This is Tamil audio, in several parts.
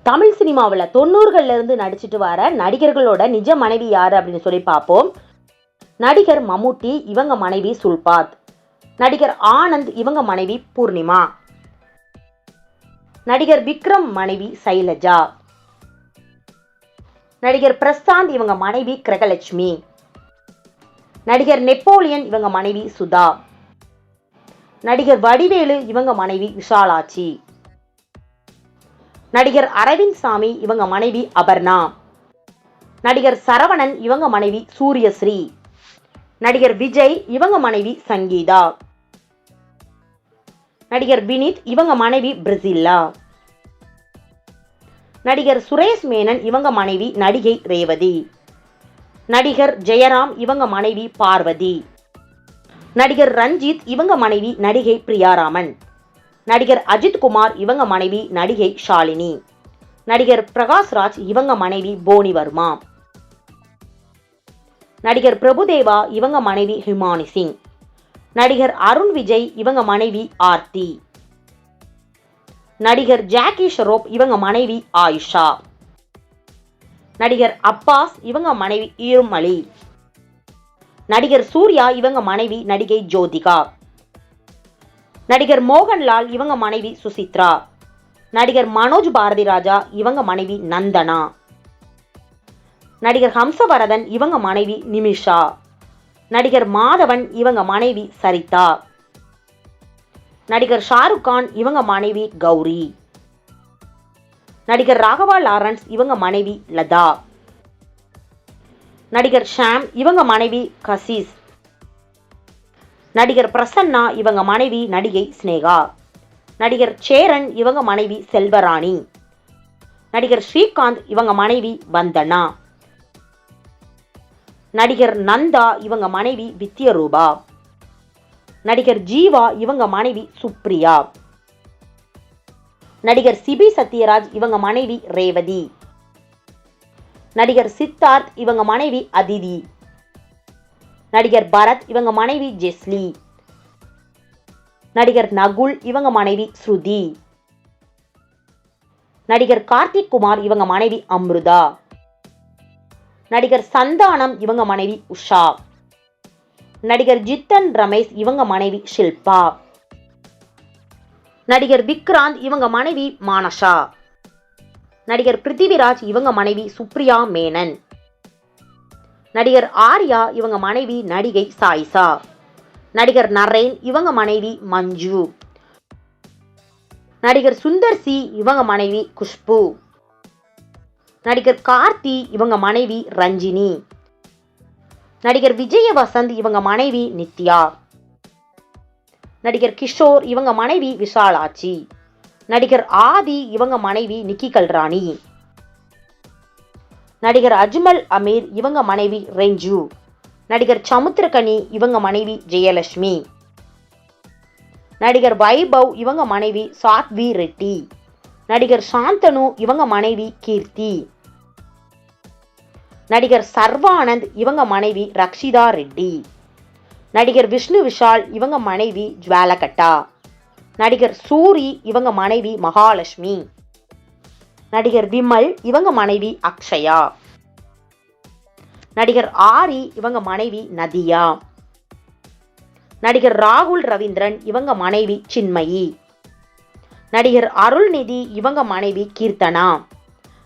தமிழ் சினிமாவில் 90கள்ல இருந்து நடிச்சிட்டு வர நடிகர்களோட நிஜ மனைவி யாரு அப்படின்னு சொல்லி பார்ப்போம். நடிகர் மம்முட்டி, இவங்க மனைவி சுல்பாத். நடிகர் ஆனந்த், இவங்க மனைவி பூர்ணிமா. நடிகர் விக்ரம் மனைவி சைலஜா. நடிகர் பிரசாந்த், இவங்க மனைவி கிரகலட்சுமி. நடிகர் நெப்போலியன், இவங்க மனைவி சுதா. நடிகர் வடிவேலு, இவங்க மனைவி விஷாலாட்சி. நடிகர் அரவிந்த் சாமி, இவங்க மனைவி அபர்ணா. நடிகர் சரவணன், இவங்க மனைவி சூரியஸ்ரீ. நடிகர் விஜய், இவங்க மனைவி சங்கீதா. நடிகர் வினித், இவங்க மனைவி பிரிசில்லா. நடிகர் சுரேஷ் மேனன், இவங்க மனைவி நடிகை ரேவதி. நடிகர் ஜெயராம், இவங்க மனைவி பார்வதி. நடிகர் ரஞ்சித், இவங்க மனைவி நடிகை பிரியாராமன். நடிகர் அஜித் குமார், இவங்க மனைவி நடிகை ஷாலினி. நடிகர் பிரகாஷ்ராஜ், இவங்க மனைவி போனி வர்மா. நடிகர் பிரபுதேவா, இவங்க மனைவி ஹிமானி சிங். நடிகர் அருண் விஜய், இவங்க மனைவி ஆர்த்தி. நடிகர் ஜாக்கி ஷெரோப், இவங்க மனைவி ஆயுஷா. நடிகர் அப்பாஸ், இவங்க மனைவி ஈருமலி. நடிகர் சூர்யா, இவங்க மனைவி நடிகை ஜோதிகா. நடிகர் மோகன்லால், இவங்க மனைவி சுசித்ரா. நடிகர் மனோஜ் பாரதி ராஜா, இவங்க மனைவி நந்தனா. நடிகர் ஹம்சவரதன், இவங்க மனைவி நிமிஷா. நடிகர் மாதவன், இவங்க மனைவி சரிதா. நடிகர் ஷாருக் கான், இவங்க மனைவி கௌரி. நடிகர் ராகவா லாரன்ஸ், இவங்க மனைவி லதா. நடிகர் ஷாம், இவங்க மனைவி கசிஸ். நடிகர் பிரசன்னா, இவங்க மனைவி நடிகை ஸ்னேகா. நடிகர் சேரன், இவங்க மனைவி செல்வராணி. நடிகர் ஸ்ரீகாந்த், இவங்க மனைவி வந்தனா. நடிகர் நந்தா, இவங்க மனைவி வித்யரூபா. நடிகர் ஜீவா, இவங்க மனைவி சுப்ரியா. நடிகர் சிபி சத்யராஜ், இவங்க மனைவி ரேவதி. நடிகர் சித்தார்த், இவங்க மனைவி அதிதி. நடிகர் பரத், இவங்க மனைவி ஜெஸ்லி. நடிகர் நகுல், இவங்க மனைவி ஸ்ருதி. நடிகர் கார்த்திக் குமார், இவங்க மனைவி அம்ருதா. நடிகர் சந்தானம், இவங்க மனைவி உஷா. நடிகர் ஜித்தன் ரமேஷ், இவங்க மனைவி ஷில்பா. நடிகர் விக்ராந்த், இவங்க மனைவி மானஷா. நடிகர் பிருத்திவிராஜ், இவங்க மனைவி சுப்ரியா மேனன். நடிகர் ஆர்யா, இவங்க மனைவி நடிகை சாயிசா. நடிகர் நரேன், இவங்க மனைவி மஞ்சு. நடிகர் சுந்தர் சி, இவங்க மனைவி குஷ்பு. நடிகர் கார்த்தி, இவங்க மனைவி ரஞ்சினி. நடிகர் விஜய வசந்த், இவங்க மனைவி நித்யா. நடிகர் கிஷோர், இவங்க மனைவி விஷாலாட்சி. நடிகர் ஆதி, இவங்க மனைவி நிக்கி கல்ராணி. நடிகர் அஜ்மல் அமீர், இவங்க மனைவி ரெஞ்சு. நடிகர் சமுத்திரகனி, இவங்க மனைவி ஜெயலட்சுமி. நடிகர் வைபவ், இவங்க மனைவி சாத்வி ரெட்டி. நடிகர் சாந்தனு, இவங்க மனைவி கீர்த்தி. நடிகர் சர்வானந்த், இவங்க மனைவி ரக்ஷிதா ரெட்டி. நடிகர் விஷ்ணு விஷால், இவங்க மனைவி ஜுவாலகட்டா. நடிகர் சூரி, இவங்க மனைவி மகாலட்சுமி. நடிகர் விமல், இவங்க மனைவி அக்ஷயா. நடிகர் ஆரி, இவங்க மனைவி நதியா. நடிகர் ராகுல் ரவீந்திரன், இவங்க மனைவி சின்மயி. நடிகர் அருள்நிதி, இவங்க மனைவி கீர்த்தனா.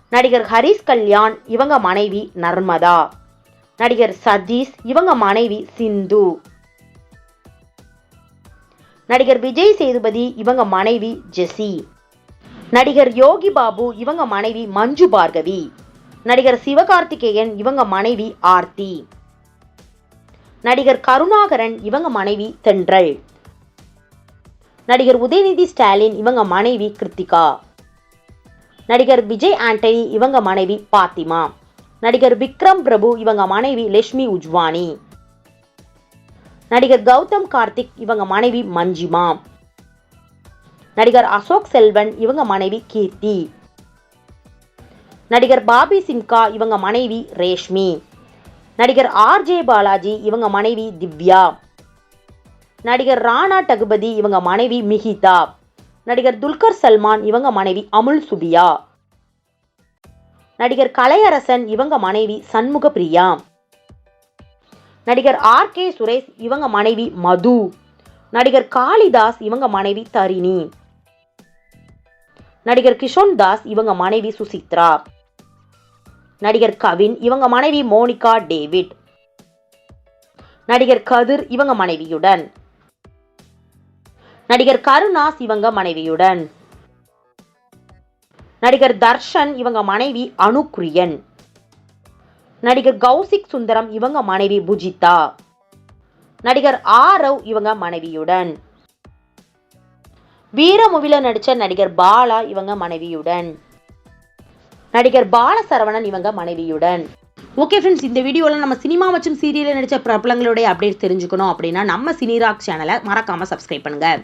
நடிகர் ஹரிஷ் கல்யாண், இவங்க மனைவி நர்மதா. நடிகர் சதீஷ், இவங்க மனைவி சிந்து. நடிகர் விஜய் சேதுபதி, இவங்க மனைவி ஜெசி. நடிகர் யோகி பாபு, இவங்க மனைவி மஞ்சு பார்கவி. நடிகர் சிவகார்த்திகேயன், இவங்க மனைவி ஆர்த்தி. நடிகர் கருணாகரன், இவங்க மனைவி தென்றல். நடிகர் உதயநிதி ஸ்டாலின், இவங்க மனைவி கிருத்திகா. நடிகர் விஜய் ஆண்டனி, இவங்க மனைவி பாத்திமா. நடிகர் விக்ரம் பிரபு, இவங்க மனைவி லட்சுமி உஜ்வானி. நடிகர் கௌதம் கார்த்திக், இவங்க மனைவி மஞ்சிமா. நடிகர் அசோக் செல்வன், இவங்க மனைவி கீர்த்தி. நடிகர் பாபி சிம்கா, இவங்க மனைவி ரேஷ்மி. நடிகர் ஆர்ஜே பாலாஜி, இவங்க மனைவி திவ்யா. நடிகர் ராணா டகுபதி, இவங்க மனைவி மிகிதா. நடிகர் துல்கர் சல்மான், இவங்க மனைவி அமுல் சுபியா. நடிகர் கலையரசன் இவங்க மனைவி சண்முகப்பிரியா. நடிகர் ஆர்.கே. சுரேஷ் இவங்க மனைவி மது. நடிகர் காளிதாஸ் இவங்க மனைவி தரிணி. நடிகர் கிஷோன் தாஸ் இவங்க மனைவி சுசித்ரா. நடிகர் கவின் இவங்க மனைவி மோனிகா டேவிட். நடிகர் கதிர் இவங்க மனைவியுடன். நடிகர் கருணாஸ் இவங்க மனைவியுடன். நடிகர் தர்ஷன் இவங்க மனைவி அனுக்குரியன். நடிகர் கௌசிக் சுந்தரம் இவங்க மனைவி புஜிதா. நடிகர் ஆரவ் இவங்க மனைவியுடன். வீரமுவில நடிச்ச நடிகர் பாலா இவங்க மனைவியுடன். நடிகர் பாலசரவணன் இவங்க மனைவியுடன். ஓகே ஃப்ரெண்ட்ஸ், இந்த வீடியோவில் நம்ம சினிமா மற்றும் சீரியலில் நடித்த பிரபலங்களுடைய அப்டேட் தெரிஞ்சுக்கணும் அப்படின்னா நம்ம சினிராக் சேனலை மறக்காமல் சப்ஸ்கிரைப் பண்ணுங்கள்.